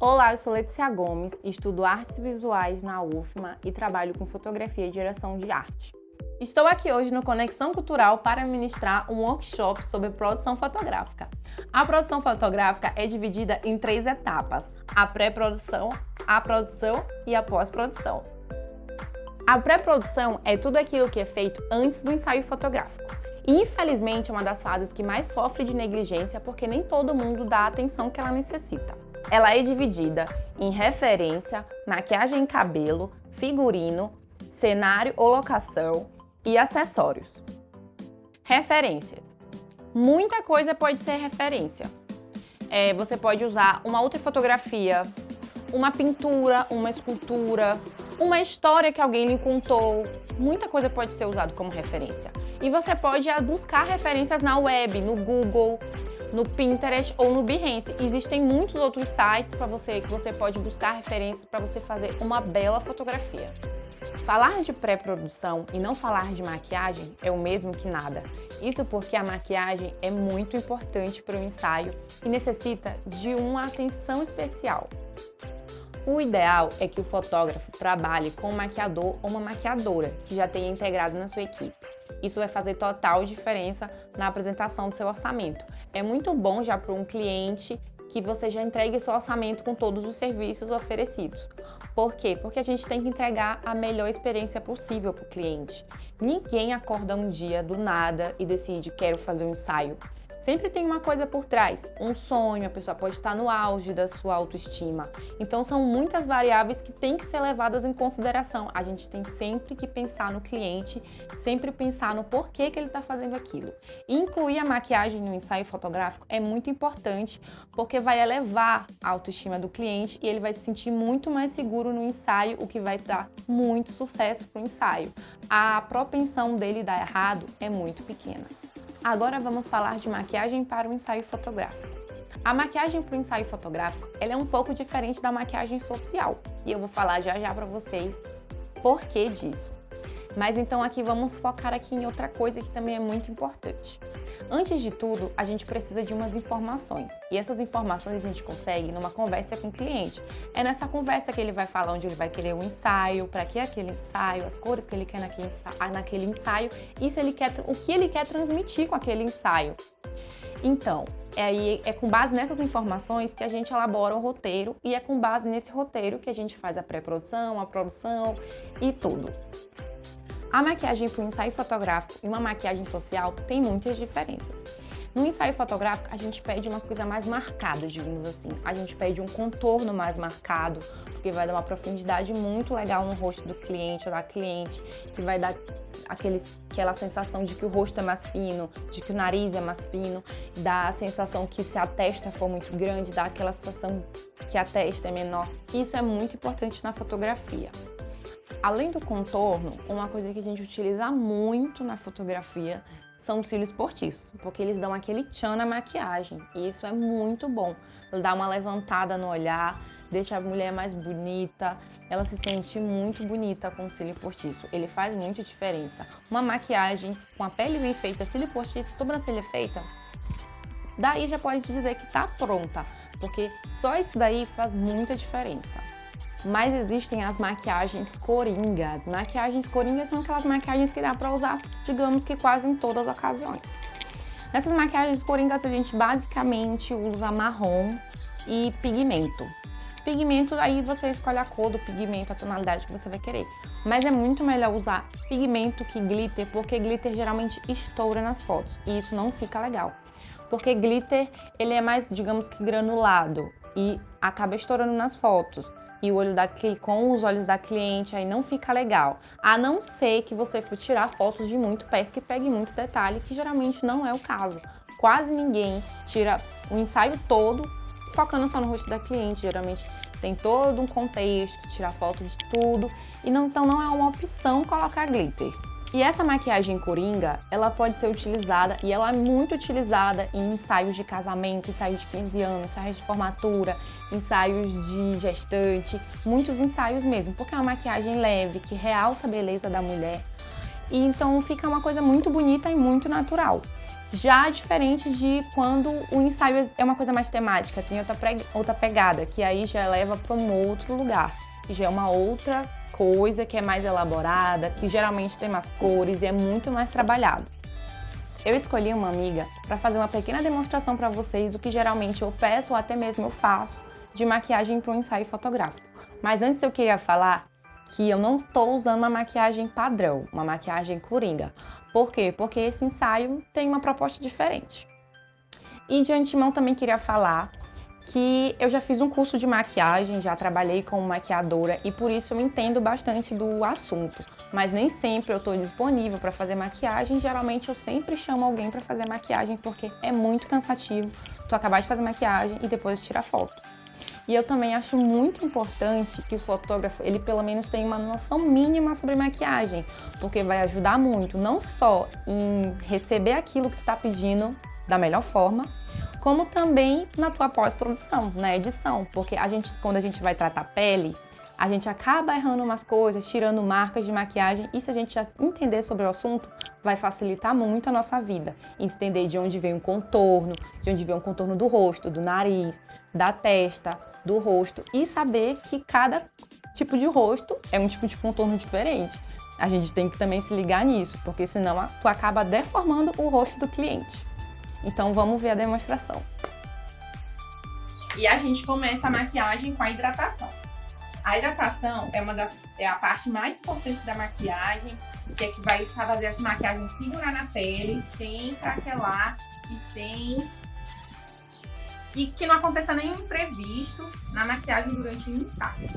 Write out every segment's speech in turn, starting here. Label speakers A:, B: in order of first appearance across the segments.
A: Olá, eu sou Letícia Gomes, estudo artes visuais na UFMA e trabalho com fotografia e direção de arte. Estou aqui hoje no Conexão Cultural para ministrar um workshop sobre produção fotográfica. A produção fotográfica é dividida em 3 etapas: a pré-produção, a produção e a pós-produção. A pré-produção é tudo aquilo que é feito antes do ensaio fotográfico. E, infelizmente, é uma das fases que mais sofre de negligência porque nem todo mundo dá a atenção que ela necessita. Ela é dividida em referência, maquiagem e cabelo, figurino, cenário ou locação e acessórios. Referências. Muita coisa pode ser referência. Você pode usar uma outra fotografia, uma pintura, uma escultura, uma história que alguém lhe contou. Muita coisa pode ser usada como referência. E você pode buscar referências na web, no Google, no Pinterest ou no Behance. Existem muitos outros sites que você pode buscar referências para você fazer uma bela fotografia. Falar de pré-produção e não falar de maquiagem é o mesmo que nada. Isso porque a maquiagem é muito importante para o ensaio e necessita de uma atenção especial. O ideal é que o fotógrafo trabalhe com um maquiador ou uma maquiadora que já tenha integrado na sua equipe. Isso vai fazer total diferença na apresentação do seu orçamento. É muito bom já para um cliente que você já entregue o seu orçamento com todos os serviços oferecidos. Por quê? Porque a gente tem que entregar a melhor experiência possível para o cliente. Ninguém acorda um dia do nada e decide, quero fazer um ensaio. Sempre tem uma coisa por trás, um sonho, a pessoa pode estar no auge da sua autoestima. Então são muitas variáveis que têm que ser levadas em consideração. A gente tem sempre que pensar no cliente, sempre pensar no porquê que ele está fazendo aquilo. Incluir a maquiagem no ensaio fotográfico é muito importante, porque vai elevar a autoestima do cliente e ele vai se sentir muito mais seguro no ensaio, o que vai dar muito sucesso para o ensaio. A propensão dele dar errado é muito pequena. Agora vamos falar de maquiagem para o ensaio fotográfico. A maquiagem para o ensaio fotográfico ela é um pouco diferente da maquiagem social e eu vou falar já para vocês por que disso. Mas então aqui vamos focar aqui em outra coisa que também é muito importante. Antes de tudo, a gente precisa de umas informações e essas informações a gente consegue numa conversa com o cliente. É nessa conversa que ele vai falar onde ele vai querer um ensaio, para que aquele ensaio, as cores que ele quer naquele ensaio e o que ele quer transmitir com aquele ensaio. Então, é com base nessas informações que a gente elabora o roteiro e é com base nesse roteiro que a gente faz a pré-produção, a produção e tudo. A maquiagem para um ensaio fotográfico e uma maquiagem social tem muitas diferenças. No ensaio fotográfico, a gente pede uma coisa mais marcada, digamos assim. A gente pede um contorno mais marcado, porque vai dar uma profundidade muito legal no rosto do cliente ou da cliente, que vai dar aquela sensação de que o rosto é mais fino, de que o nariz é mais fino, dá a sensação que se a testa for muito grande, dá aquela sensação que a testa é menor. Isso é muito importante na fotografia. Além do contorno, uma coisa que a gente utiliza muito na fotografia são os cílios postiços, porque eles dão aquele tchan na maquiagem e isso é muito bom. Dá uma levantada no olhar, deixa a mulher mais bonita, ela se sente muito bonita com o cílio postiço. Ele faz muita diferença. Uma maquiagem com a pele bem feita, cílio postiço, sobrancelha feita, daí já pode dizer que tá pronta, porque só isso daí faz muita diferença. Mas existem as maquiagens coringas. Maquiagens coringas são aquelas maquiagens que dá para usar, digamos que quase em todas as ocasiões. Nessas maquiagens coringas a gente basicamente usa marrom e pigmento. Pigmento, aí você escolhe a cor do pigmento, a tonalidade que você vai querer. Mas é muito melhor usar pigmento que glitter, porque glitter geralmente estoura nas fotos e isso não fica legal. Porque glitter, ele é mais, digamos que granulado e acaba estourando nas fotos. E com os olhos da cliente aí não fica legal. A não ser que você for tirar fotos de muito perto que pegue muito detalhe, que geralmente não é o caso. Quase ninguém tira o ensaio todo focando só no rosto da cliente. Geralmente tem todo um contexto, tirar foto de tudo. Então não é uma opção colocar glitter. E essa maquiagem coringa, ela pode ser utilizada, e ela é muito utilizada em ensaios de casamento, ensaios de 15 anos, ensaios de formatura, ensaios de gestante, muitos ensaios mesmo, porque é uma maquiagem leve, que realça a beleza da mulher. E então fica uma coisa muito bonita e muito natural. Já diferente de quando o ensaio é uma coisa mais temática, tem outra pegada, que aí já leva para um outro lugar, que já é uma outra coisa que é mais elaborada, que geralmente tem mais cores e é muito mais trabalhado. Eu escolhi uma amiga para fazer uma pequena demonstração para vocês do que geralmente eu peço ou até mesmo eu faço de maquiagem para um ensaio fotográfico. Mas antes eu queria falar que eu não estou usando uma maquiagem padrão, uma maquiagem coringa. Por quê? Porque esse ensaio tem uma proposta diferente. E de antemão também queria falar que eu já fiz um curso de maquiagem, já trabalhei como maquiadora e por isso eu entendo bastante do assunto. Mas nem sempre eu estou disponível para fazer maquiagem, geralmente eu sempre chamo alguém para fazer maquiagem porque é muito cansativo tu acabar de fazer maquiagem e depois tirar foto. E eu também acho muito importante que o fotógrafo, ele pelo menos tenha uma noção mínima sobre maquiagem, porque vai ajudar muito, não só em receber aquilo que tu tá pedindo da melhor forma, como também na tua pós-produção, na edição, porque quando a gente vai tratar pele, a gente acaba errando umas coisas, tirando marcas de maquiagem, e se a gente já entender sobre o assunto, vai facilitar muito a nossa vida. Entender de onde vem o contorno, de onde vem o contorno do rosto, do nariz, da testa, do rosto, e saber que cada tipo de rosto é um tipo de contorno diferente. A gente tem que também se ligar nisso, porque senão tu acaba deformando o rosto do cliente. Então vamos ver a demonstração. E a gente começa a maquiagem com a hidratação. A hidratação é a parte mais importante da maquiagem, que é que vai fazer a maquiagem segurar na pele, sem craquelar e que não aconteça nenhum imprevisto na maquiagem durante o ensaio.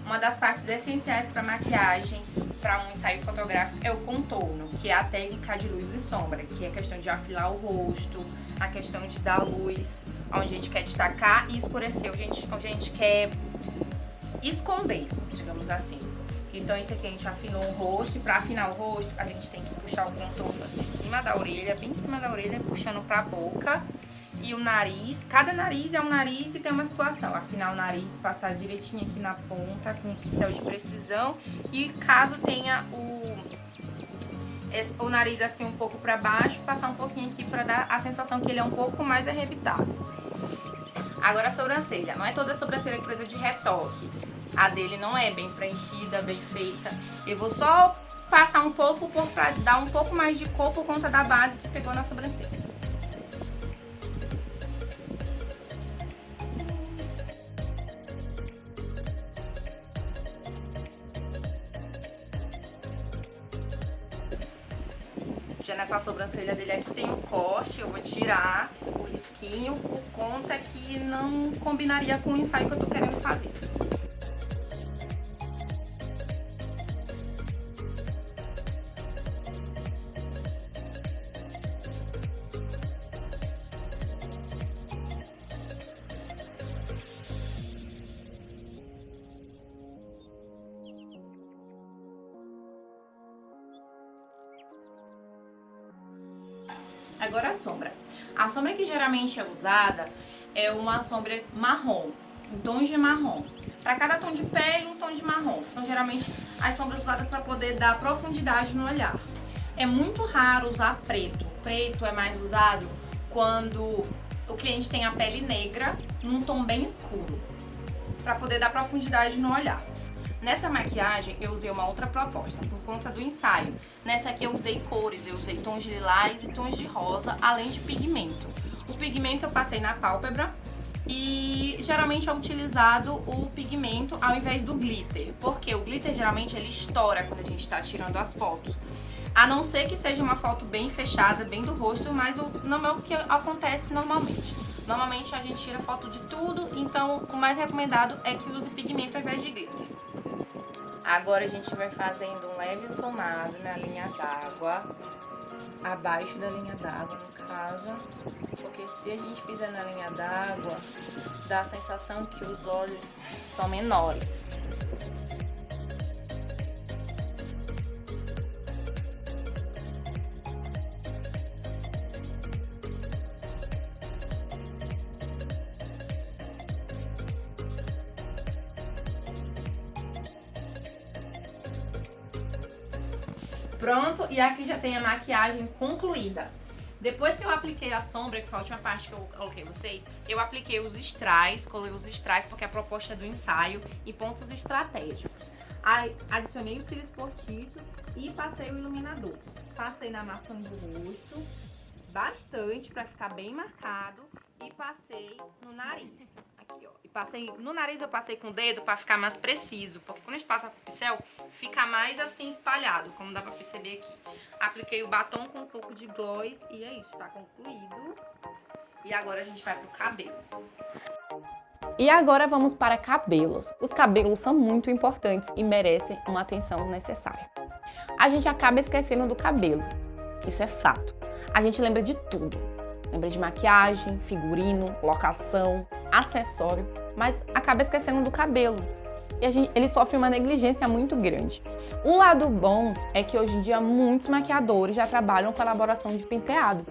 A: Uma das partes essenciais para maquiagem, para um ensaio fotográfico, é o contorno, que é a técnica de luz e sombra, que é a questão de afilar o rosto, a questão de dar luz onde a gente quer destacar e escurecer onde a gente quer esconder, digamos assim. Então esse aqui a gente afinou o rosto, e para afinar o rosto a gente tem que puxar o contorno de cima da orelha, bem em cima da orelha, puxando para a boca. E o nariz, cada nariz é um nariz e tem uma situação. Afinar o nariz, passar direitinho aqui na ponta com um pincel de precisão. E caso tenha o nariz assim um pouco para baixo, passar um pouquinho aqui para dar a sensação que ele é um pouco mais arrebitado. Agora a sobrancelha. Não é toda a sobrancelha que precisa de retoque. A dele não é bem preenchida, bem feita. Eu vou só passar um pouco para dar um pouco mais de cor por conta da base que pegou na sobrancelha. Já nessa sobrancelha dele aqui tem um corte, eu vou tirar o risquinho por conta que não combinaria com o ensaio que eu tô querendo fazer. Agora a sombra. A sombra que geralmente é usada é uma sombra marrom, um tom de marrom. Para cada tom de pele, um tom de marrom. São geralmente as sombras usadas para poder dar profundidade no olhar. É muito raro usar preto. Preto é mais usado quando o cliente tem a pele negra num tom bem escuro, para poder dar profundidade no olhar. Nessa maquiagem eu usei uma outra proposta, por conta do ensaio. Nessa aqui eu usei cores, eu usei tons de lilás e tons de rosa, além de pigmento. O pigmento eu passei na pálpebra e geralmente é utilizado o pigmento ao invés do glitter, porque o glitter geralmente ele estoura quando a gente está tirando as fotos. A não ser que seja uma foto bem fechada, bem do rosto, mas não é o que acontece normalmente. Normalmente a gente tira foto de tudo, então o mais recomendado é que use pigmento ao invés de glitter. Agora a gente vai fazendo um leve esfumado na linha d'água, abaixo da linha d'água no caso, porque se a gente fizer na linha d'água, dá a sensação que os olhos são menores. Pronto, e aqui já tem a maquiagem concluída. Depois que eu apliquei a sombra, que foi a última parte que eu coloquei vocês, eu apliquei os strass, colei os strass porque é a proposta é do ensaio e pontos estratégicos. Aí adicionei os cílios postiços e passei o iluminador. Passei na maçã do rosto, bastante para ficar bem marcado, e passei no nariz. Aqui, ó. E passei no nariz, eu passei com o dedo para ficar mais preciso, porque quando a gente passa com o pincel, fica mais assim espalhado, como dá para perceber aqui. Apliquei o batom com um pouco de gloss e é isso, tá concluído. E agora a gente vai pro cabelo. E agora vamos para cabelos. Os cabelos são muito importantes e merecem uma atenção necessária. A gente acaba esquecendo do cabelo, isso é fato. A gente lembra de tudo. Lembra de maquiagem, figurino, locação, acessório, mas acaba esquecendo do cabelo. E ele sofre uma negligência muito grande. Um lado bom é que hoje em dia muitos maquiadores já trabalham com elaboração de penteado,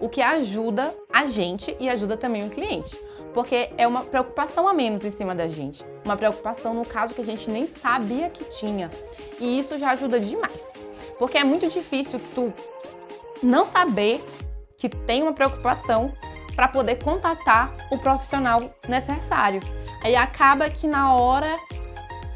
A: o que ajuda a gente e ajuda também o cliente, porque é uma preocupação a menos em cima da gente. Uma preocupação, no caso, que a gente nem sabia que tinha. E isso já ajuda demais, porque é muito difícil tu não saber que tem uma preocupação para poder contatar o profissional necessário. Aí acaba que na hora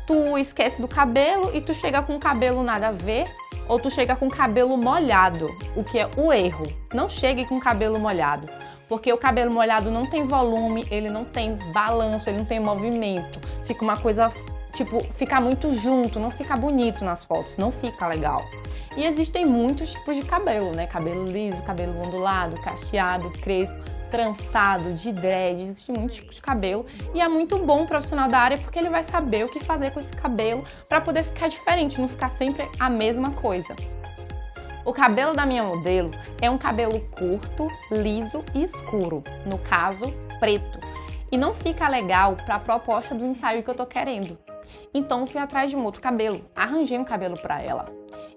A: tu esquece do cabelo e tu chega com o cabelo nada a ver, ou tu chega com o cabelo molhado, o que é o erro. Não chegue com o cabelo molhado, porque o cabelo molhado não tem volume, ele não tem balanço, ele não tem movimento. Fica uma coisa, tipo, fica muito junto, não fica bonito nas fotos, não fica legal. E existem muitos tipos de cabelo, né? Cabelo liso, cabelo ondulado, cacheado, crespo, trançado, de dread, existe muitos tipos de cabelo. E é muito bom o profissional da área porque ele vai saber o que fazer com esse cabelo para poder ficar diferente, não ficar sempre a mesma coisa. O cabelo da minha modelo é um cabelo curto, liso e escuro, no caso, preto. E não fica legal para a proposta do ensaio que eu tô querendo. Então fui atrás de um outro cabelo, arranjei um cabelo para ela.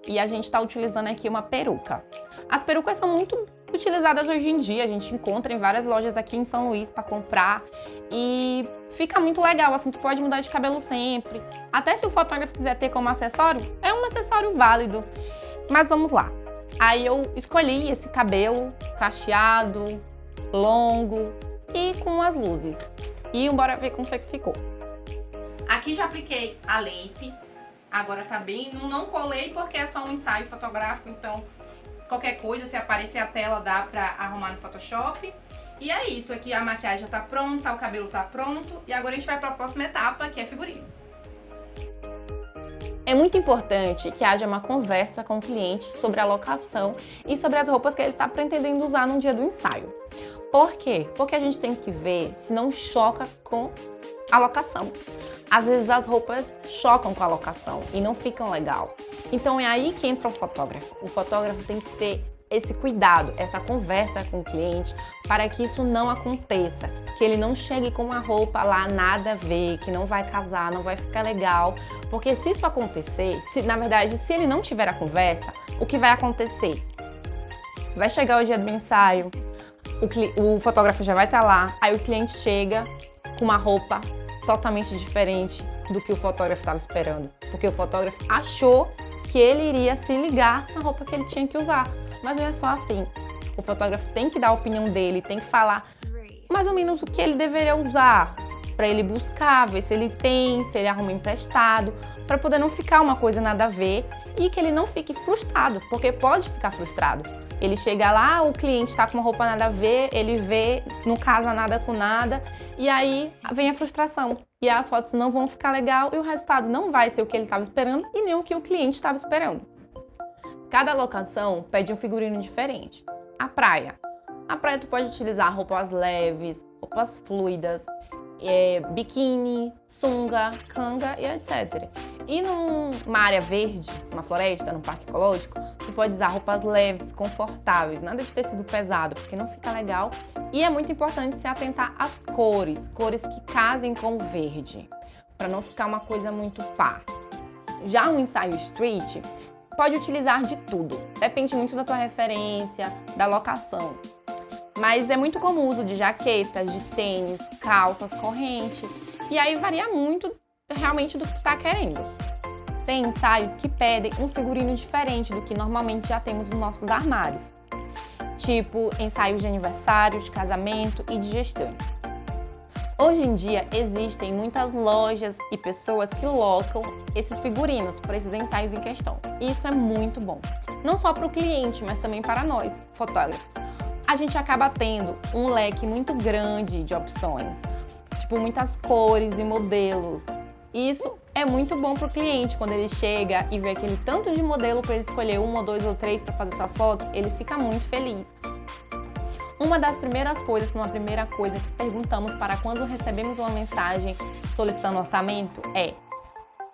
A: E a gente está utilizando aqui uma peruca. As perucas são muito utilizadas hoje em dia, a gente encontra em várias lojas aqui em São Luís para comprar e fica muito legal, assim, tu pode mudar de cabelo sempre. Até se o fotógrafo quiser ter como acessório, é um acessório válido. Mas vamos lá. Aí eu escolhi esse cabelo cacheado, longo e com as luzes. E bora ver como foi que ficou. Aqui já apliquei a lace. Agora tá bem, não colei porque é só um ensaio fotográfico, então qualquer coisa, se aparecer a tela, dá pra arrumar no Photoshop. E é isso, aqui a maquiagem já tá pronta, o cabelo tá pronto e agora a gente vai pra próxima etapa, que é figurino. É muito importante que haja uma conversa com o cliente sobre a locação e sobre as roupas que ele tá pretendendo usar no dia do ensaio. Por quê? Porque a gente tem que ver se não choca com a locação. Às vezes as roupas chocam com a locação e não ficam legal. Então é aí que entra o fotógrafo. O fotógrafo tem que ter esse cuidado, essa conversa com o cliente para que isso não aconteça. Que ele não chegue com uma roupa lá nada a ver, que não vai casar, não vai ficar legal. Porque se isso acontecer, na verdade, se ele não tiver a conversa, o que vai acontecer? Vai chegar o dia do ensaio, o fotógrafo já vai estar lá, aí o cliente chega com uma roupa totalmente diferente do que o fotógrafo estava esperando. Porque o fotógrafo achou que ele iria se ligar na roupa que ele tinha que usar. Mas não é só assim. O fotógrafo tem que dar a opinião dele, tem que falar mais ou menos o que ele deveria usar. para ele buscar, ver se ele tem, se ele arruma emprestado, para poder não ficar uma coisa nada a ver e que ele não fique frustrado, porque pode ficar frustrado. Ele chega lá, o cliente está com uma roupa nada a ver, ele vê, não casa nada com nada, e aí vem a frustração. E as fotos não vão ficar legal e o resultado não vai ser o que ele estava esperando e nem o que o cliente estava esperando. Cada locação pede um figurino diferente. A praia. Na praia tu pode utilizar roupas leves, roupas fluidas, biquíni, sunga, canga e etc. E numa área verde, uma floresta, num parque ecológico, tu pode usar roupas leves, confortáveis, nada de tecido pesado, porque não fica legal. E é muito importante se atentar às cores, cores que casem com o verde, para não ficar uma coisa muito pá. Já um ensaio street, pode utilizar de tudo, depende muito da tua referência, da locação. Mas é muito comum o uso de jaquetas, de tênis, calças, correntes. E aí varia muito realmente do que tu tá querendo. Tem ensaios que pedem um figurino diferente do que normalmente já temos nos nossos armários. Tipo ensaios de aniversário, de casamento e de gestantes. Hoje em dia existem muitas lojas e pessoas que locam esses figurinos para esses ensaios em questão. E isso é muito bom. Não só para o cliente, mas também para nós, fotógrafos. A gente acaba tendo um leque muito grande de opções, tipo muitas cores e modelos. Isso é muito bom para o cliente, quando ele chega e vê aquele tanto de modelo para ele escolher um ou dois ou três para fazer suas fotos, ele fica muito feliz. Uma das primeiras coisas, uma primeira coisa que perguntamos para quando recebemos uma mensagem solicitando orçamento é: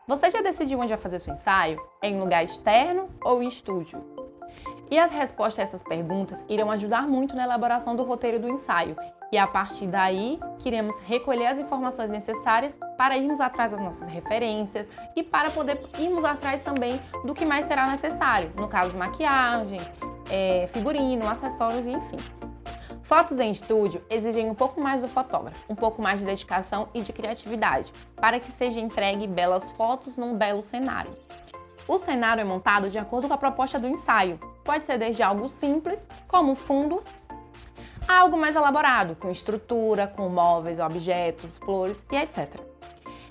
A: você já decidiu onde vai fazer seu ensaio? É em lugar externo ou em estúdio? E as respostas a essas perguntas irão ajudar muito na elaboração do roteiro do ensaio. E a partir daí, queremos recolher as informações necessárias para irmos atrás das nossas referências e para poder irmos atrás também do que mais será necessário. No caso, maquiagem, figurino, acessórios, enfim. Fotos em estúdio exigem um pouco mais do fotógrafo, um pouco mais de dedicação e de criatividade, para que seja entregue belas fotos num belo cenário. O cenário é montado de acordo com a proposta do ensaio. Pode ser desde algo simples, como um fundo, a algo mais elaborado, com estrutura, com móveis, objetos, flores e etc.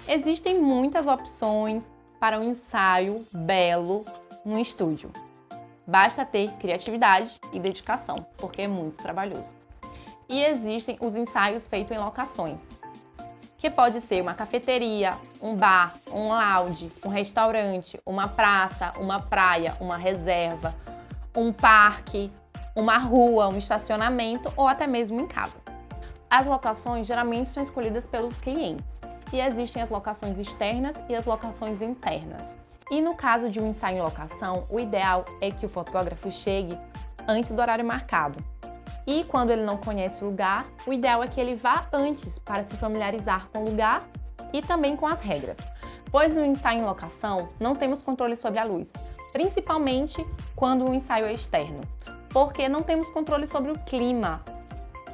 A: Existem muitas opções para um ensaio belo no estúdio. Basta ter criatividade e dedicação, porque é muito trabalhoso. E existem os ensaios feitos em locações, que pode ser uma cafeteria, um bar, um lounge, um restaurante, uma praça, uma praia, uma reserva, um parque, uma rua, um estacionamento ou até mesmo em casa. As locações geralmente são escolhidas pelos clientes e existem as locações externas e as locações internas. E no caso de um ensaio em locação, o ideal é que o fotógrafo chegue antes do horário marcado. E quando ele não conhece o lugar, o ideal é que ele vá antes para se familiarizar com o lugar e também com as regras. Pois no ensaio em locação, não temos controle sobre a luz, principalmente quando o ensaio é externo, porque não temos controle sobre o clima.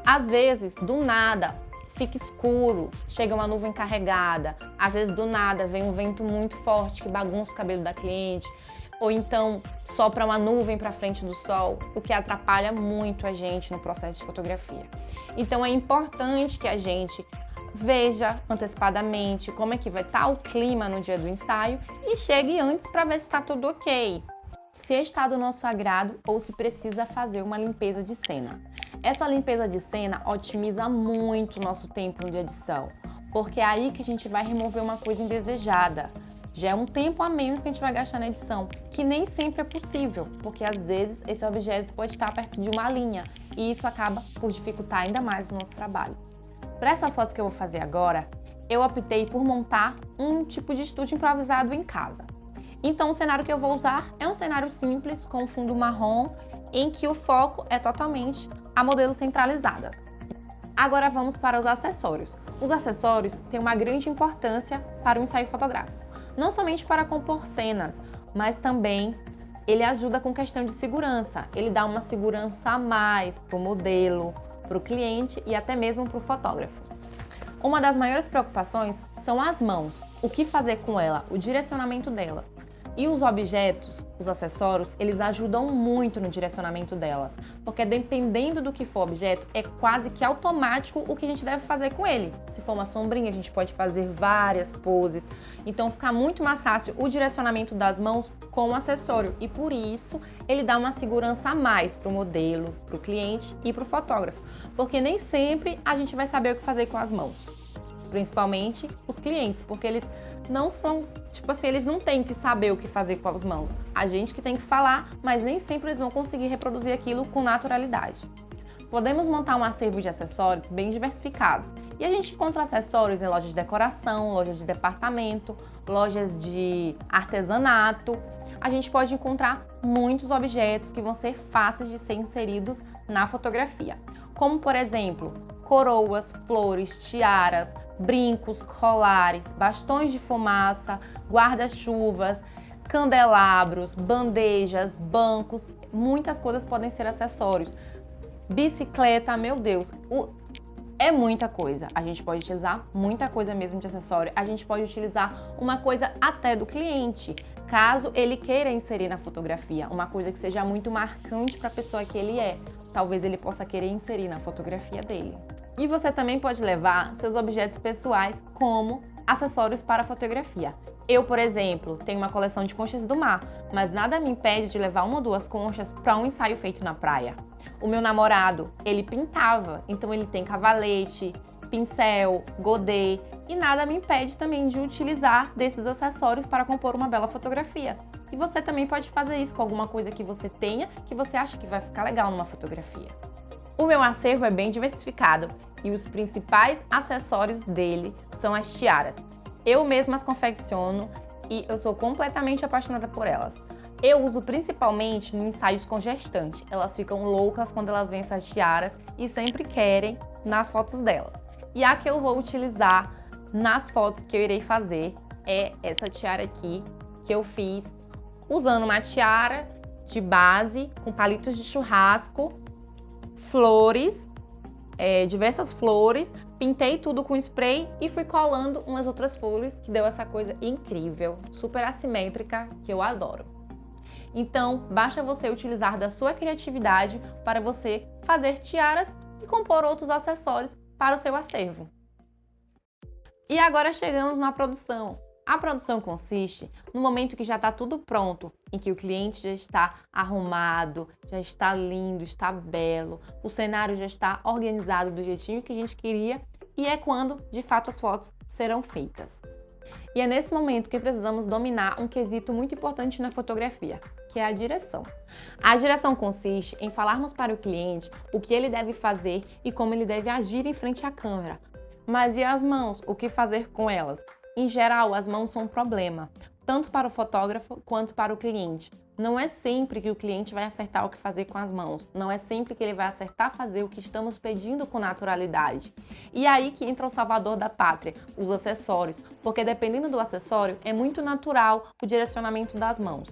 A: Às vezes, do nada, fica escuro, chega uma nuvem carregada, às vezes do nada vem um vento muito forte que bagunça o cabelo da cliente, ou então sopra uma nuvem para frente do sol, o que atrapalha muito a gente no processo de fotografia. Então é importante que a gente veja antecipadamente como é que vai estar o clima no dia do ensaio e chegue antes para ver se está tudo ok. Se está do nosso agrado ou se precisa fazer uma limpeza de cena. Essa limpeza de cena otimiza muito o nosso tempo de edição, porque é aí que a gente vai remover uma coisa indesejada. Já é um tempo a menos que a gente vai gastar na edição, que nem sempre é possível, porque às vezes esse objeto pode estar perto de uma linha e isso acaba por dificultar ainda mais o nosso trabalho. Para essas fotos que eu vou fazer agora, eu optei por montar um tipo de estúdio improvisado em casa. Então o cenário que eu vou usar é um cenário simples, com fundo marrom, em que o foco é totalmente a modelo centralizada. Agora vamos para os acessórios. Os acessórios têm uma grande importância para o ensaio fotográfico. Não somente para compor cenas, mas também ele ajuda com questão de segurança. Ele dá uma segurança a mais para o modelo, para o cliente e até mesmo para o fotógrafo. Uma das maiores preocupações são as mãos. O que fazer com ela, o direcionamento dela. E os objetos, os acessórios, eles ajudam muito no direcionamento delas, porque dependendo do que for o objeto, é quase que automático o que a gente deve fazer com ele. Se for uma sombrinha, a gente pode fazer várias poses, então fica muito mais fácil o direcionamento das mãos com o acessório e por isso ele dá uma segurança a mais para o modelo, para o cliente e para o fotógrafo, porque nem sempre a gente vai saber o que fazer com as mãos. Principalmente os clientes, porque eles não são, eles não têm que saber o que fazer com as mãos. A gente que tem que falar, mas nem sempre eles vão conseguir reproduzir aquilo com naturalidade. Podemos montar um acervo de acessórios bem diversificados. E a gente encontra acessórios em lojas de decoração, lojas de departamento, lojas de artesanato. A gente pode encontrar muitos objetos que vão ser fáceis de ser inseridos na fotografia. Como, por exemplo, coroas, flores, tiaras, brincos, colares, bastões de fumaça, guarda-chuvas, candelabros, bandejas, bancos, muitas coisas podem ser acessórios. Bicicleta, meu Deus, é muita coisa. A gente pode utilizar muita coisa mesmo de acessório. A gente pode utilizar uma coisa até do cliente, caso ele queira inserir na fotografia, uma coisa que seja muito marcante para a pessoa que ele é. Talvez ele possa querer inserir na fotografia dele. E você também pode levar seus objetos pessoais como acessórios para a fotografia. Eu, por exemplo, tenho uma coleção de conchas do mar, mas nada me impede de levar uma ou duas conchas para um ensaio feito na praia. O meu namorado, ele pintava, então ele tem cavalete, pincel, godê, e nada me impede também de utilizar desses acessórios para compor uma bela fotografia. E você também pode fazer isso com alguma coisa que você tenha, que você acha que vai ficar legal numa fotografia. O meu acervo é bem diversificado e os principais acessórios dele são as tiaras. Eu mesma as confecciono e eu sou completamente apaixonada por elas. Eu uso principalmente no ensaios com gestante. Elas ficam loucas quando elas veem essas tiaras e sempre querem nas fotos delas. E a que eu vou utilizar nas fotos que eu irei fazer é essa tiara aqui, que eu fiz usando uma tiara de base com palitos de churrasco, flores, diversas flores, pintei tudo com spray e fui colando umas outras flores que deu essa coisa incrível, super assimétrica, que eu adoro. Então, basta você utilizar da sua criatividade para você fazer tiaras e compor outros acessórios para o seu acervo. E agora chegamos na produção. A produção consiste no momento que já está tudo pronto, em que o cliente já está arrumado, já está lindo, está belo, o cenário já está organizado do jeitinho que a gente queria e é quando, de fato, as fotos serão feitas. E é nesse momento que precisamos dominar um quesito muito importante na fotografia, que é a direção. A direção consiste em falarmos para o cliente o que ele deve fazer e como ele deve agir em frente à câmera. Mas e as mãos? O que fazer com elas? Em geral, as mãos são um problema, tanto para o fotógrafo quanto para o cliente. Não é sempre que o cliente vai acertar o que fazer com as mãos, não é sempre que ele vai acertar fazer o que estamos pedindo com naturalidade. E é aí que entra o salvador da pátria, os acessórios, porque dependendo do acessório, é muito natural o direcionamento das mãos.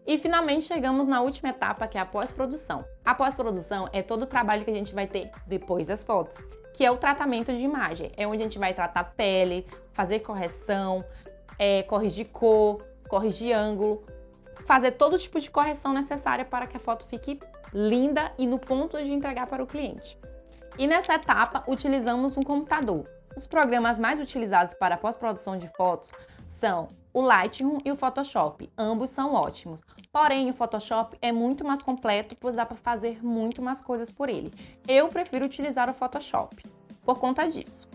A: E finalmente chegamos na última etapa, que é a pós-produção. A pós-produção é todo o trabalho que a gente vai ter depois das fotos, que é o tratamento de imagem. É onde a gente vai tratar pele, fazer correção, corrigir cor, corrigir ângulo, fazer todo tipo de correção necessária para que a foto fique linda e no ponto de entregar para o cliente. E nessa etapa, utilizamos um computador. Os programas mais utilizados para a pós-produção de fotos são o Lightroom e o Photoshop. Ambos são ótimos. Porém, o Photoshop é muito mais completo, pois dá para fazer muito mais coisas por ele. Eu prefiro utilizar o Photoshop por conta disso.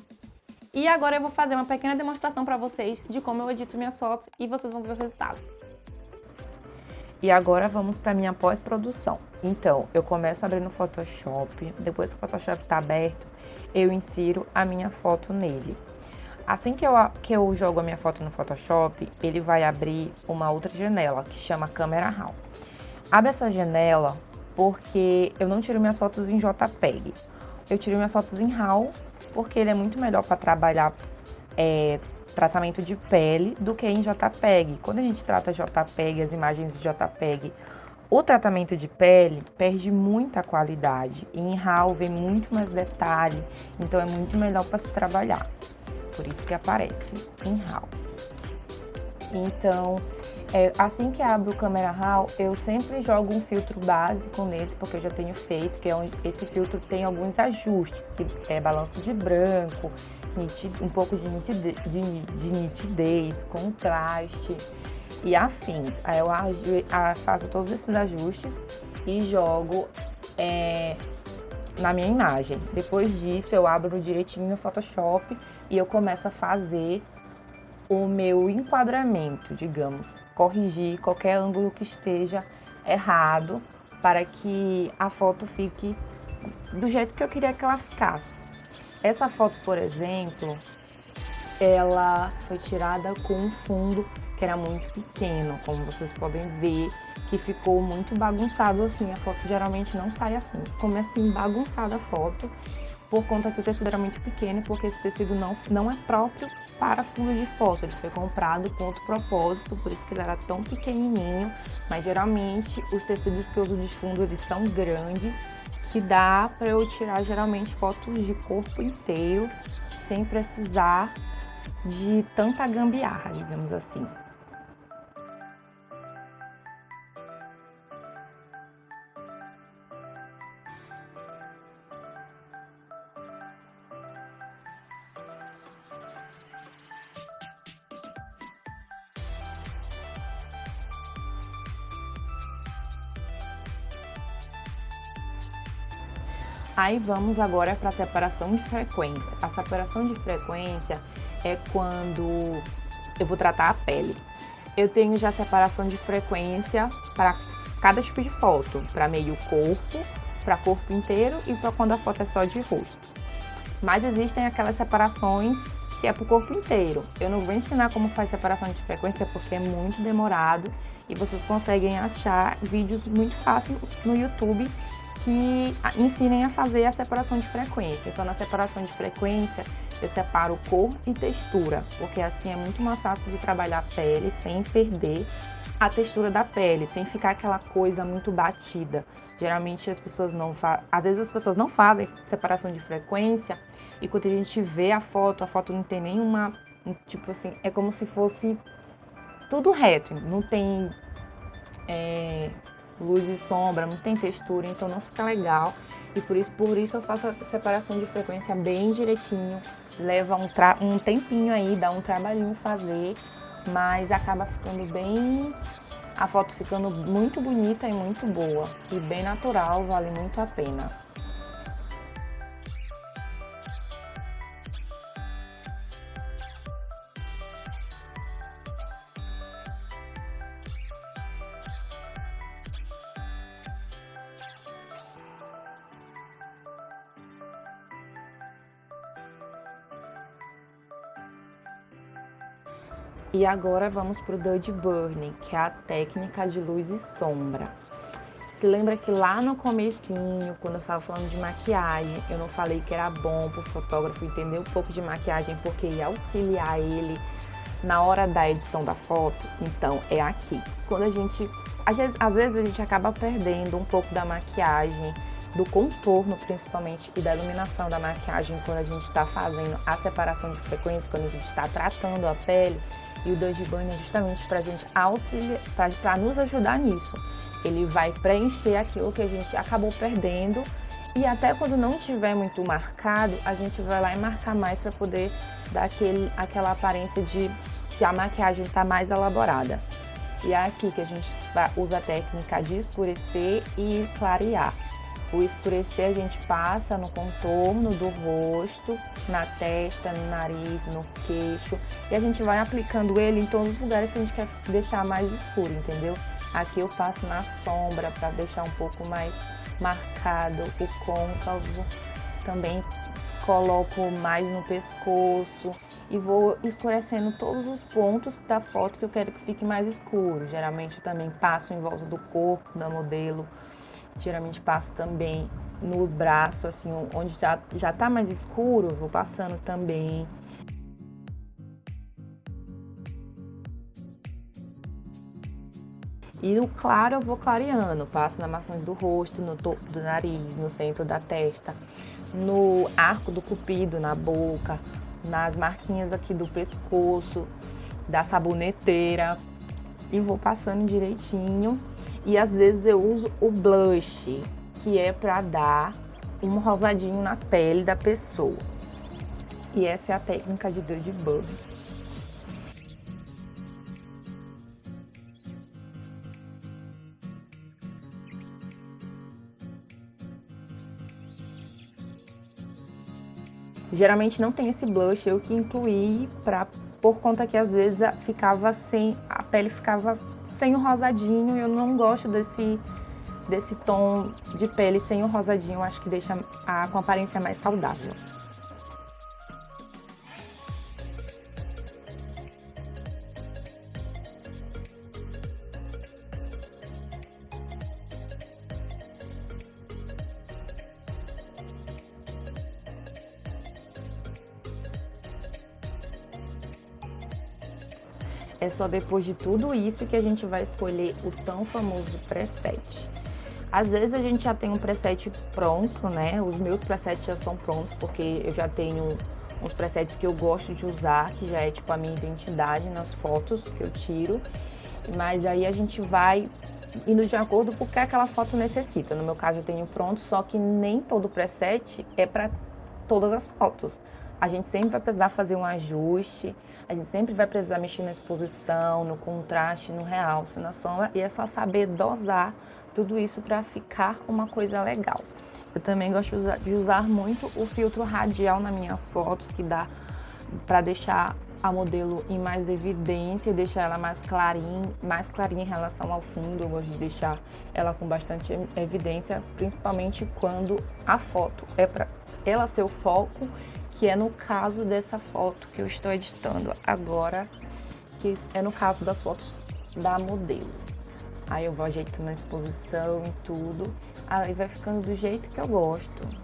A: E agora eu vou fazer uma pequena demonstração para vocês de como eu edito minhas fotos e vocês vão ver o resultado. E agora vamos para minha pós-produção. Então, eu começo abrindo o Photoshop, depois que o Photoshop está aberto, eu insiro a minha foto nele. Assim que eu jogo a minha foto no Photoshop, ele vai abrir uma outra janela, que chama Camera Raw. Abre essa janela porque eu não tiro minhas fotos em JPEG. Eu tiro minhas fotos em RAW porque ele é muito melhor para trabalhar tratamento de pele do que em JPEG. Quando a gente trata JPEG, as imagens de JPEG, o tratamento de pele perde muita qualidade. E em RAW vem muito mais detalhe, então é muito melhor para se trabalhar. Por isso que aparece em RAW. Então, assim que abro o Camera Raw, eu sempre jogo um filtro básico nesse, porque eu já tenho feito, que esse filtro tem alguns ajustes, que é balanço de branco, um pouco de nitidez, contraste e afins. Aí eu faço todos esses ajustes e jogo na minha imagem. Depois disso, eu abro direitinho no Photoshop e eu começo a fazer o meu enquadramento, digamos, corrigir qualquer ângulo que esteja errado para que a foto fique do jeito que eu queria que ela ficasse. Essa foto, por exemplo, ela foi tirada com um fundo que era muito pequeno, como vocês podem ver, que ficou muito bagunçado assim. A foto geralmente não sai assim, ficou assim bagunçada a foto, por conta que o tecido era muito pequeno, porque esse tecido não é próprio para fundo de foto. Ele foi comprado com outro propósito, por isso que ele era tão pequenininho, mas geralmente os tecidos que eu uso de fundo, eles são grandes, que dá para eu tirar geralmente fotos de corpo inteiro, sem precisar de tanta gambiarra, digamos assim. Aí vamos agora para a separação de frequência. A separação de frequência é quando eu vou tratar a pele. Eu tenho já separação de frequência para cada tipo de foto, para meio corpo, para corpo inteiro e para quando a foto é só de rosto. Mas existem aquelas separações que é para o corpo inteiro. Eu não vou ensinar como faz separação de frequência porque é muito demorado e vocês conseguem achar vídeos muito fáceis no YouTube que ensinem a fazer a separação de frequência. Então, na separação de frequência, eu separo cor e textura, porque assim é muito mais fácil de trabalhar a pele sem perder a textura da pele, sem ficar aquela coisa muito batida. Geralmente as pessoas às vezes as pessoas não fazem separação de frequência e quando a gente vê a foto não tem nenhuma, tipo assim, é como se fosse tudo reto, não tem luz e sombra, não tem textura, então não fica legal. E por isso eu faço a separação de frequência bem direitinho. Leva um tempinho aí, dá um trabalhinho fazer, mas acaba ficando bem... A foto ficando muito bonita e muito boa. E bem natural, vale muito a pena. E agora vamos para o Dodge Burn, que é a técnica de luz e sombra. Se lembra que lá no comecinho, quando eu estava falando de maquiagem, eu não falei que era bom para o fotógrafo entender um pouco de maquiagem, porque ia auxiliar ele na hora da edição da foto? Então, é aqui. Quando a gente... Às vezes a gente acaba perdendo um pouco da maquiagem, do contorno principalmente, e da iluminação da maquiagem quando a gente está fazendo a separação de frequência, quando a gente está tratando a pele. E o Dodge Burn é justamente para a gente auxiliar, para nos ajudar nisso. Ele vai preencher aquilo que a gente acabou perdendo e até quando não tiver muito marcado, a gente vai lá e marcar mais para poder dar aquela aparência de que a maquiagem está mais elaborada. E é aqui que a gente usa a técnica de escurecer e clarear. O escurecer a gente passa no contorno do rosto, na testa, no nariz, no queixo. E a gente vai aplicando ele em todos os lugares que a gente quer deixar mais escuro, entendeu? Aqui eu faço na sombra para deixar um pouco mais marcado o côncavo. Também coloco mais no pescoço e vou escurecendo todos os pontos da foto que eu quero que fique mais escuro. Geralmente eu também passo em volta do corpo da modelo. Geralmente passo também no braço, assim, onde já tá mais escuro, eu vou passando também. E no claro eu vou clareando, passo nas maçãs do rosto, no topo do nariz, no centro da testa, no arco do cupido, na boca, nas marquinhas aqui do pescoço, da saboneteira. E vou passando direitinho. E às vezes eu uso o blush, que é pra dar um rosadinho na pele da pessoa. E essa é a técnica de Dead Bug. Geralmente não tem esse blush, eu que incluí por conta que às vezes a pele ficava sem o rosadinho, e eu não gosto desse tom de pele sem o rosadinho, acho que deixa com aparência mais saudável. É só depois de tudo isso que a gente vai escolher o tão famoso preset. Às vezes a gente já tem um preset pronto, né? Os meus presets já são prontos, porque eu já tenho uns presets que eu gosto de usar, que já é tipo a minha identidade nas fotos que eu tiro. Mas aí a gente vai indo de acordo com o que aquela foto necessita. No meu caso eu tenho pronto, só que nem todo preset é para todas as fotos. A gente sempre vai precisar fazer um ajuste, a gente sempre vai precisar mexer na exposição, no contraste, no realce, na sombra, e é só saber dosar tudo isso para ficar uma coisa legal. Eu também gosto de usar muito o filtro radial nas minhas fotos, que dá para deixar a modelo em mais evidência, deixar ela mais clarinha em relação ao fundo. Eu gosto de deixar ela com bastante evidência, principalmente quando a foto é para ela ser o foco, que é no caso dessa foto que eu estou editando agora, que é no caso das fotos da modelo. Aí eu vou ajeitando a exposição e tudo, aí vai ficando do jeito que eu gosto.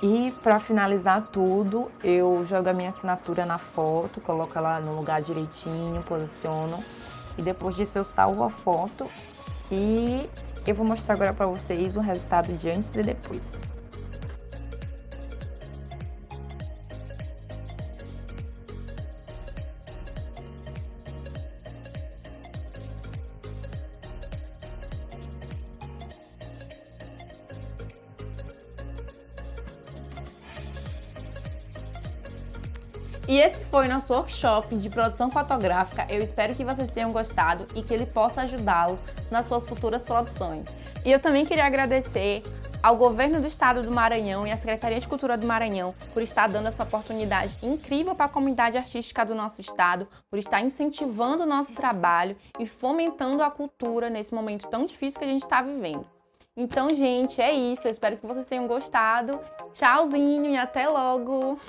A: E para finalizar tudo, eu jogo a minha assinatura na foto, coloco ela no lugar direitinho, posiciono. E depois disso eu salvo a foto e eu vou mostrar agora para vocês o resultado de antes e depois. E esse foi o nosso workshop de produção fotográfica. Eu espero que vocês tenham gostado e que ele possa ajudá-los nas suas futuras produções. E eu também queria agradecer ao Governo do Estado do Maranhão e à Secretaria de Cultura do Maranhão por estar dando essa oportunidade incrível para a comunidade artística do nosso estado, por estar incentivando o nosso trabalho e fomentando a cultura nesse momento tão difícil que a gente está vivendo. Então, gente, é isso. Eu espero que vocês tenham gostado. Tchauzinho e até logo!